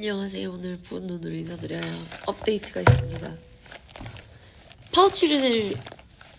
안녕하세요. 오늘 부은 눈으로 인사드려요. 업데이트가 있습니다. 파우치를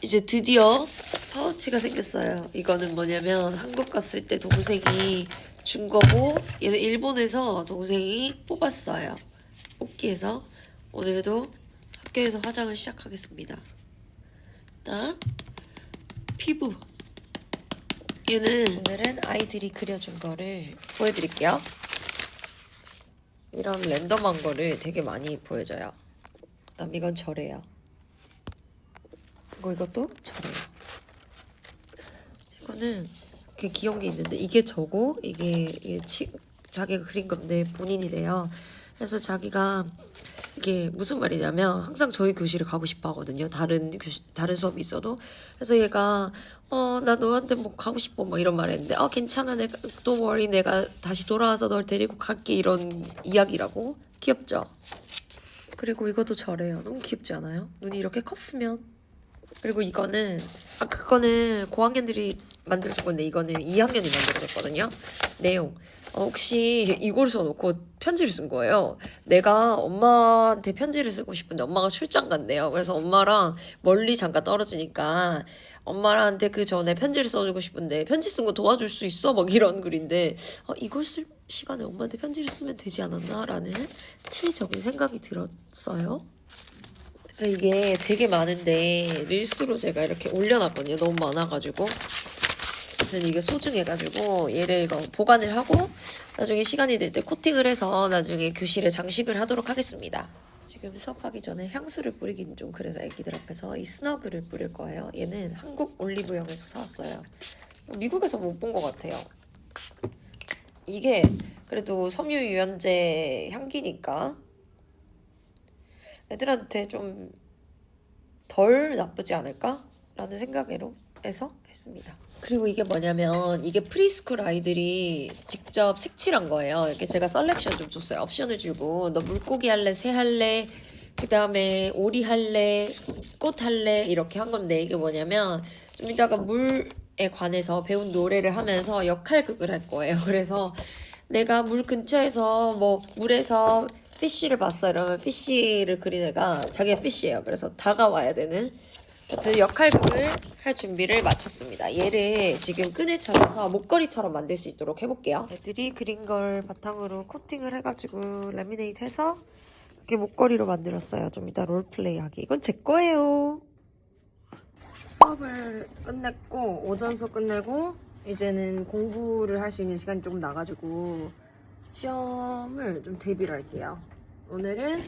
이제 드디어 파우치가 생겼어요. 이거는 뭐냐면 한국 갔을 때 동생이 준 거고 얘는 일본에서 동생이 뽑았어요. 뽑기에서 오늘도 학교에서 화장을 시작하겠습니다. 일단 피부 얘는 오늘은 아이들이 그려준 거를 보여드릴게요. 이런 랜덤한 거를 되게 많이 보여줘요. 그다음 이건 저래요. 이것도 저래요. 이거는 이렇게 귀여운 게 있는데 이게 저고 이게 자기가 그린 건데 본인이래요. 그래서 자기가 이게 무슨 말이냐면 항상 저희 교실에 가고 싶어 하거든요. 다른 수업이 있어도. 그래서 얘가 나 너한테 뭐 가고 싶어 뭐 이런 말 했는데 괜찮아 내가 don't worry 내가 다시 돌아와서 널 데리고 갈게 이런 이야기라고. 귀엽죠? 그리고 이것도 저래요. 너무 귀엽지 않아요? 눈이 이렇게 컸으면. 그리고 이거는 그거는 고학년들이 만들어준 건데 이거는 2학년이 만들어줬거든요. 내용 혹시 이걸 써놓고 편지를 쓴 거예요. 내가 엄마한테 편지를 쓰고 싶은데 엄마가 출장 간대요. 그래서 엄마랑 멀리 잠깐 떨어지니까 엄마한테 그 전에 편지를 써주고 싶은데 편지 쓴 거 도와줄 수 있어? 막 이런 글인데 이걸 쓸 시간에 엄마한테 편지를 쓰면 되지 않았나? 라는 티적인 생각이 들었어요. 그래서 이게 되게 많은데 릴스로 제가 이렇게 올려놨거든요. 너무 많아가지고. 그래서 이게 소중해가지고 얘를 이거 보관을 하고 나중에 시간이 될 때 코팅을 해서 나중에 교실에 장식을 하도록 하겠습니다. 지금 수업하기 전에 향수를 뿌리긴 좀 그래서 애기들 앞에서 이 스너그를 뿌릴 거예요. 얘는 한국 올리브영에서 사왔어요. 미국에서 못 본 것 같아요. 이게 그래도 섬유유연제 향기니까 애들한테 좀 덜 나쁘지 않을까? 라는 생각으로 해서 했습니다. 그리고 이게 뭐냐면 이게 프리스쿨 아이들이 직접 색칠한 거예요. 이렇게 제가 셀렉션 좀 줬어요. 옵션을 주고 너 물고기 할래? 새 할래? 그 다음에 오리 할래? 꽃 할래? 이렇게 한 건데 이게 뭐냐면 좀 이따가 물에 관해서 배운 노래를 하면서 역할극을 할 거예요. 그래서 내가 물 근처에서 뭐 물에서 피쉬를 봤어 이러면 피쉬를 그린 애가 자기가 피쉬예요. 그래서 다가와야 되는 하여튼 역할극을 할 준비를 마쳤습니다. 얘를 지금 끈을 찾아서 목걸이처럼 만들 수 있도록 해볼게요. 애들이 그린 걸 바탕으로 코팅을 해가지고 레미네이트 해서 이렇게 목걸이로 만들었어요. 좀 이따 롤플레이 하기. 이건 제 거예요. 수업을 끝냈고 오전 수업 끝내고 이제는 공부를 할 수 있는 시간이 조금 나가지고 시험을 좀 대비를 할게요. 오늘은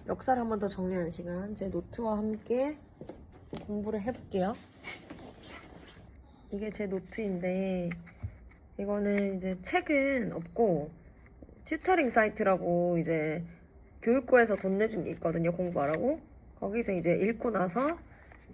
역사를 한 번 더 정리하는 시간 제 노트와 함께 공부를 해볼게요. 이게 제 노트인데 이거는 이제 책은 없고 튜터링 사이트라고 이제 교육부에서 돈 내준 게 있거든요. 공부하라고. 거기서 이제 읽고 나서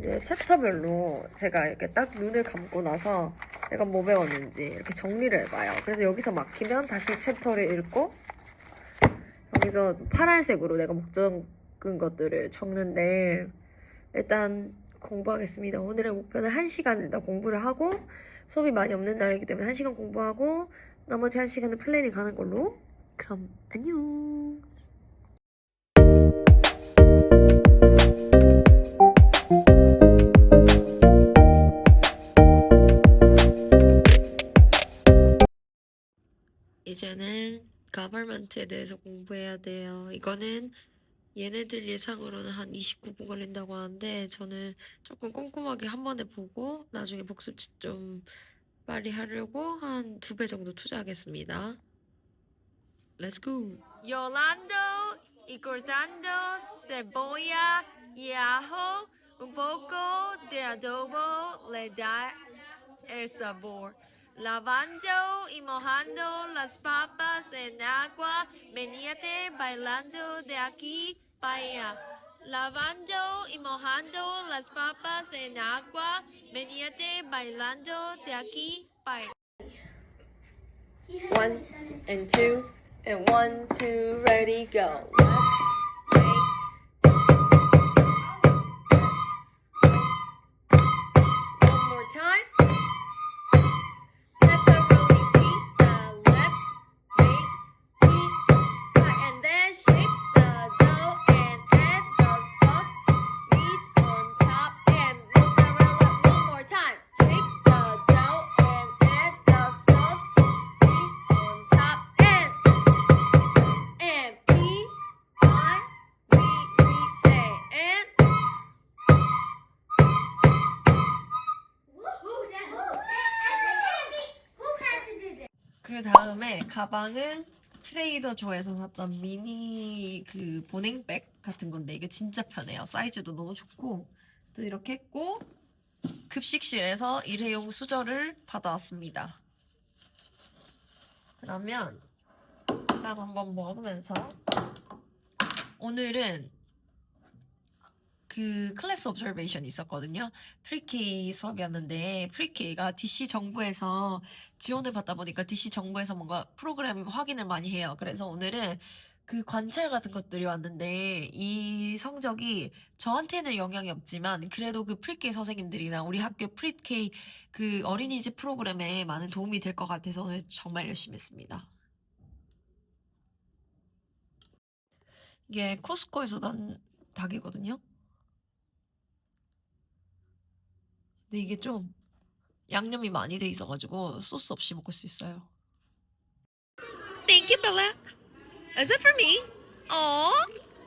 이제 챕터별로 제가 이렇게 딱 눈을 감고 나서 내가 뭐 배웠는지 이렇게 정리를 해봐요. 그래서 여기서 막히면 다시 챕터를 읽고 여기서 파란색으로 내가 목 적은 것들을 적는데 일단 공부하겠습니다. 오늘의 목표는 1시간 일단 공부를 하고 수업이 많이 없는 날이기 때문에 1시간 공부하고 나머지 1시간은 플래닝 가는 걸로. 그럼 안녕. 이제는 가버먼트에 대해서 공부해야 돼요. 이거는 얘네들 예상으로는 한 29분 걸린다고 하는데 저는 조금 꼼꼼하게 한 번에 보고 나중에 복습 좀 빨리 하려고 한 2배 정도 투자하겠습니다. Let's go! Yolando y cortando cebolla y ajo, un poco de adobo le da el sabor. Lavando y mojando las papas en agua, meníate bailando de aquí para allá. Lavando y mojando las papas en agua, meníate bailando de aquí para allá. 1 and 2 and 1, 2, ready, go. Let's make one more time. Pepperoni pizza. Let's make pizza. 그 다음에 가방은 트레이더 조에서 샀던 미니 그 보냉백 같은 건데 이게 진짜 편해요. 사이즈도 너무 좋고 또 이렇게 했고 급식실에서 일회용 수저를 받아왔습니다. 그러면 일단 한번 먹으면서 오늘은 그 클래스 옵저베이션이 있었거든요. 프리케이 수업이었는데 프리케이가 DC 정부에서 지원을 받다 보니까 DC 정부에서 뭔가 프로그램 확인을 많이 해요. 그래서 오늘은 그 관찰 같은 것들이 왔는데 이 성적이 저한테는 영향이 없지만 그래도 그 프리케이 선생님들이나 우리 학교 프리케이 그 어린이집 프로그램에 많은 도움이 될 것 같아서 오늘 정말 열심히 했습니다. 이게 코스코에서 난 닭이거든요. 근데 이게 좀 양념이 많이 돼 있어가지고 소스 없이 먹을 수 있어요. Thank you, Bella. Is it for me? Oh,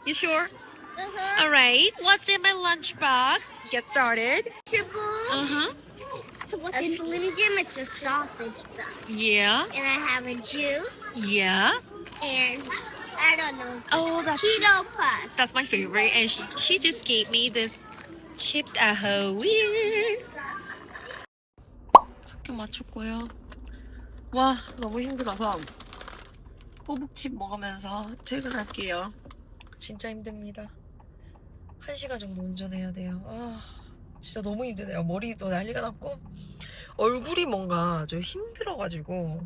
you sure? Uh-huh. All right. What's in my lunchbox? Get started. Uh-huh. A Slim Jim, it's a sausage stuff. Yeah. And I have a juice, Yeah. and I don't know. Oh, that's Cheeto Puff. my favorite. And she just gave me this chips at her weird. 학교 마쳤고요. 와, 너무 힘들어서 꼬북칩 먹으면서 퇴근할게요. 진짜 힘듭니다. 1시간 정도 운전해야 돼요. 아, 진짜 너무 힘드네요. 머리도 난리가 났고 얼굴이 뭔가 좀 힘들어가지고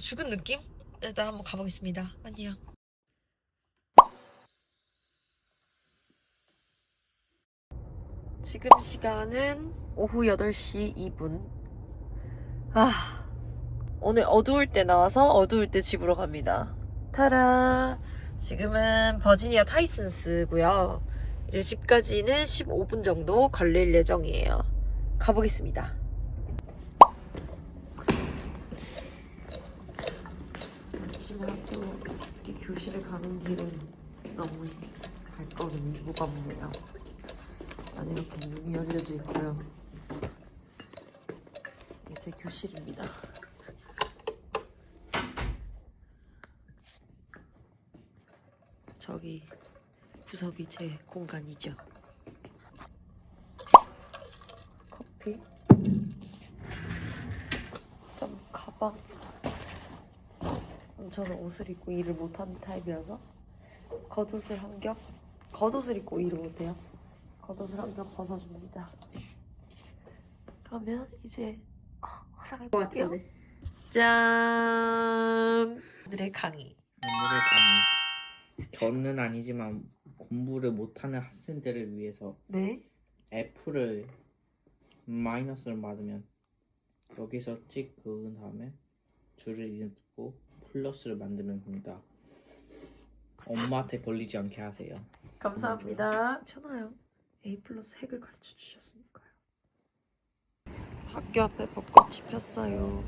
죽은 느낌? 일단 한번 가보겠습니다. 안녕. 지금 시간은 오후 8시 2분. 오늘 어두울 때 나와서 어두울 때 집으로 갑니다. 타라! 지금은 버지니아 타이슨스고요. 이제 집까지는 15분 정도 걸릴 예정이에요. 가보겠습니다. 아침 학교 교실에 가는 길은 너무 발걸음이 무겁네요. 일단 이렇게 문이 열려져 있고요. 이게 제 교실입니다. 저기 구석이 제 공간이죠. 커피, 좀 가방. 저는 옷을 입고 일을 못하는 타입이라서 겉옷을 한 겹, 겉옷을 입고 일을 못해요. 겉옷을 한 겹 벗어줍니다. 그러면 이제 화장해볼게요. 짠! 오늘의 강의. 오늘의 강의. 저는 아니지만 공부를 못하는 학생들을 위해서 네. F를 마이너스를 맞으면 여기서 찍 그은 다음에 줄을 읽고 플러스를 만들면 됩니다. 엄마한테 걸리지 않게 하세요. 감사합니다. 괜찮아요. A 플러스 핵을 가르쳐 주셨으니까요. 학교 앞에 벚꽃이 폈어요.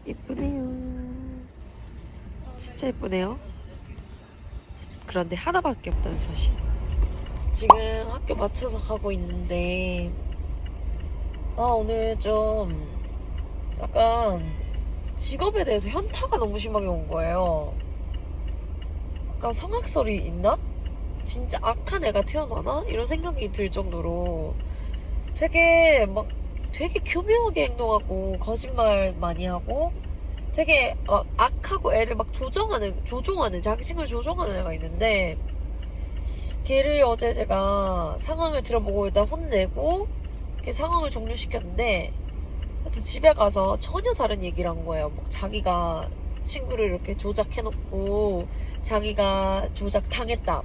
예쁘네요. 진짜 예쁘네요. 그런데 하나밖에 없다는 사실. 지금 학교 마쳐서 가고 있는데 오늘 좀 약간 직업에 대해서 현타가 너무 심하게 온 거예요. 약간 성악설이 있나? 진짜 악한 애가 태어나나? 이런 생각이 들 정도로 되게 교묘하게 행동하고 거짓말 많이 하고 되게 악하고 애를 조종하는 자기심을 조종하는 애가 있는데 걔를 어제 제가 상황을 들어보고 일단 혼내고 이렇게 상황을 종료시켰는데 하여튼 집에 가서 전혀 다른 얘기를 한 거예요. 자기가 친구를 이렇게 조작해놓고 자기가 조작당했다,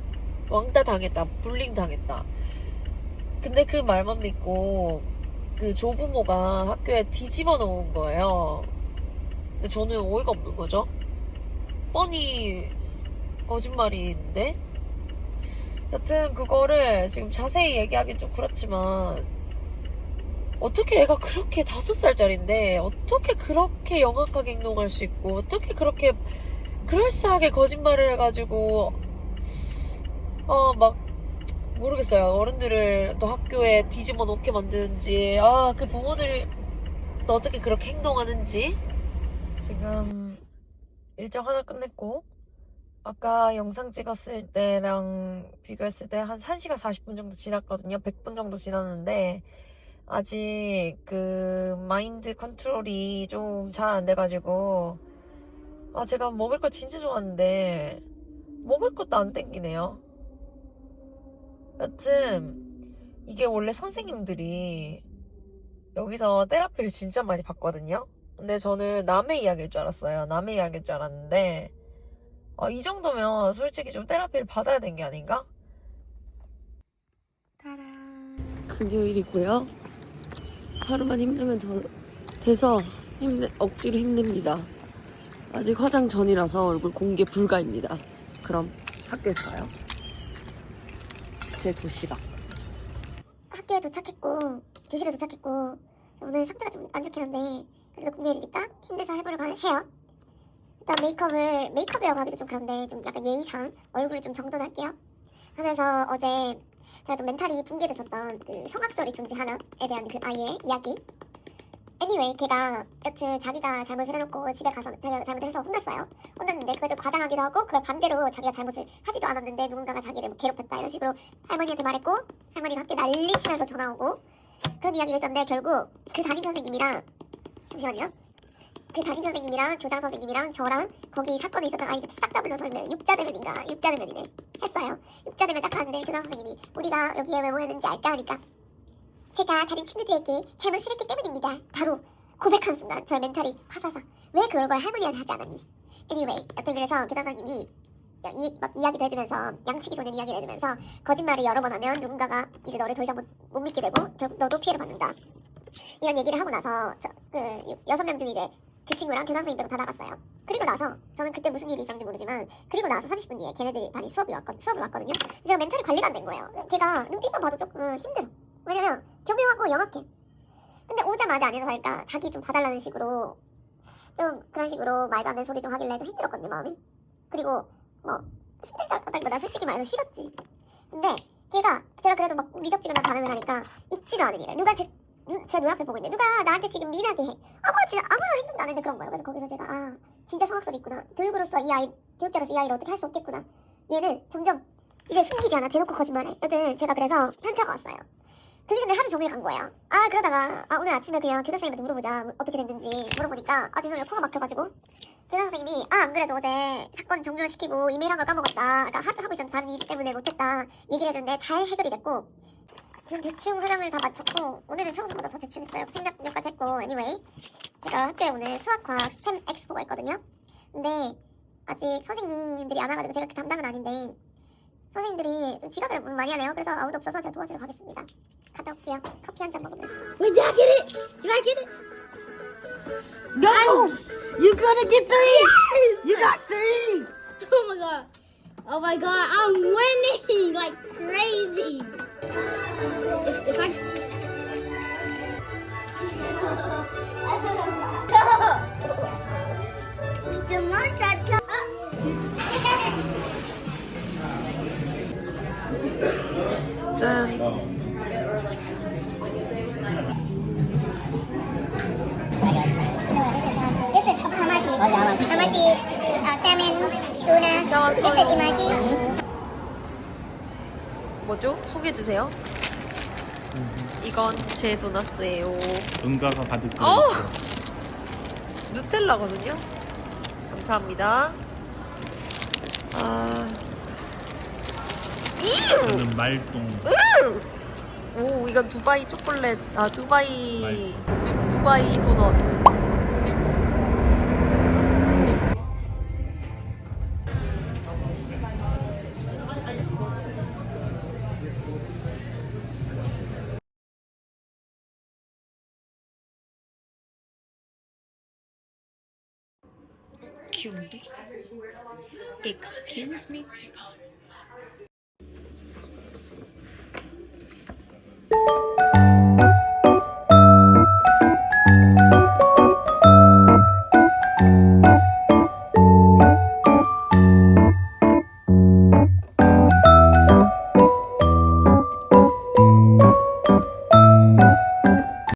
왕따 당했다, 불링 당했다. 근데 그 말만 믿고 그 조부모가 학교에 뒤집어 놓은 거예요. 근데 저는 어이가 없는 거죠. 뻔히 거짓말인데. 여튼 그거를 지금 자세히 얘기하긴 좀 그렇지만 어떻게 애가 그렇게 5살짜리인데 어떻게 그렇게 영악하게 행동할 수 있고 어떻게 그렇게 그럴싸하게 거짓말을 해가지고 모르겠어요. 어른들을 또 학교에 뒤집어 놓게 만드는지 그 부모들이 또 어떻게 그렇게 행동하는지 지금 일정 하나 끝냈고 아까 영상 찍었을 때랑 비교했을 때 한 1시간 40분 정도 지났거든요. 100분 정도 지났는데 아직 그 마인드 컨트롤이 좀 잘 안 돼가지고 제가 먹을 거 진짜 좋아하는데 먹을 것도 안 땡기네요. 여튼 이게 원래 선생님들이 여기서 테라피를 진짜 많이 받거든요. 근데 저는 남의 이야기일 줄 알았어요. 남의 이야기일 줄 알았는데 이 정도면 솔직히 좀 테라피를 받아야 되는 게 아닌가? 따란. 금요일이고요. 하루만 힘내면 더 돼서 억지로 힘냅니다. 아직 화장 전이라서 얼굴 공개 불가입니다. 그럼 학교에서 봐요. 제 도시락. 학교에 도착했고 교실에 도착했고 오늘 상태가 좀 안 좋긴 한데 그래도 금요일이니까 힘내서 해보려고 해요. 일단 메이크업이라고 하기도 좀 그런데 좀 약간 예의상 얼굴을 좀 정돈할게요 하면서 어제 제가 좀 멘탈이 붕괴됐었던 그 성악설이 존재 하나에 대한 그 아이의 이야기. anyway 걔가 여튼 자기가 잘못을 해놓고 집에 가서 자기가 잘못해서 혼났어요. 혼났는데 그걸 좀 과장하기도 하고 그걸 반대로 자기가 잘못을 하지도 않았는데 누군가가 자기를 뭐 괴롭혔다 이런 식으로 할머니한테 말했고 할머니가 학교에 난리치면서 전화 오고 그런 이야기가 있었는데 결국 그 담임 선생님이랑 잠시만요. 그 담임 선생님이랑 교장 선생님이랑 저랑 거기 사건에 있었던 아이들 싹 다 불러서 육자대면인가 육자대면이네 했어요. 육자대면 딱 하는데 교장 선생님이 우리가 여기에 왜 모였는지 알까 하니까 제가 다른 친구들에게 잘못을 했기 때문입니다. 바로 고백한 순간 저의 멘탈이 파사삭. 왜 그걸 할머니한테 하지 않았니? anyway 여튼 그래서 교장 선생님이 막 이야기도 해주면서 양치기 소년 이야기를 해주면서 거짓말을 여러 번 하면 누군가가 이제 너를 더 이상 못 믿게 되고 결국 너도 피해를 받는다 이런 얘기를 하고 나서 그 6명 중에 이제 그 친구랑 교장 선생님 빼고 다 나갔어요. 그리고 나서 저는 그때 무슨 일이 있었는지 모르지만 그리고 나서 30분 뒤에 걔네들 반이 수업을 왔거든요. 제가 멘탈이 관리가 안 된 거예요. 걔가 눈빛만 봐도 조금 힘들어. 왜냐면 교묘하고 영악해. 근데 오자마자 아니라 할까 자기 좀 봐달라는 식으로 좀 그런 식으로 말도 안 되는 소리 좀 하길래 좀 힘들었거든요 마음이. 그리고 뭐 힘들다기보다 솔직히 말해서 싫었지. 근데 걔가 제가 그래도 막 미적지근한 반응을 하니까 있지도 않은 일에 누가 제 눈앞에 보고 있는데 누가 나한테 지금 미나게 해. 아무런 행동도 안 했는데 그런 거예요. 그래서 거기서 제가 진짜 성악설이 있구나. 교육자로서 이 아이를 어떻게 할 수 없겠구나. 얘는 점점 이제 숨기지 않아. 대놓고 거짓말해. 여튼 제가 그래서 현타가 왔어요. 그게 근데 하루 종일 간 거예요. 그러다가 오늘 아침에 그냥 교사 선생님한테 물어보자 어떻게 됐는지 물어보니까 죄송해요 코가 막혀가지고 교사 선생님이 안 그래도 어제 사건 종료시키고 이메일한 걸 까먹었다. 하고 있었는데 다른 일 때문에 못했다 얘기를 해줬는데 잘 해결이 됐고 지금 대충 화장을 다 마쳤고 오늘은 평소보다 더 대충 했어요. 생략까지 했고 anyway 제가 학교에 오늘 수학, 과학, 스템 엑스포가 있거든요. 근데 아직 선생님들이 안 와가지고 제가 그 담당은 아닌데 선생님들이 좀 지각을 많이 하네요. 그래서 아무도 없어서 제가 도와주러 가겠습니다. 갔다 올게요. 커피 한 잔 먹으면서. Wait, did I get it? Did I get it? No! You're gonna get 3! Yes! You got 3! Oh my god. Oh my god, I'm winning like crazy. If I. The mark got cut. 짠. This is hamashi. Hamashi, salmon, tuna. 나왔어요. This is imashi. 뭐죠? 소개해주세요. 이건 제 도나스예요. 응가가 가득 어우! 들어있어. 누텔라거든요. 감사합니다. 저는 말똥. 오, 이건 두바이 초콜릿. 두바이 도넛. 귀여운데? Excuse me.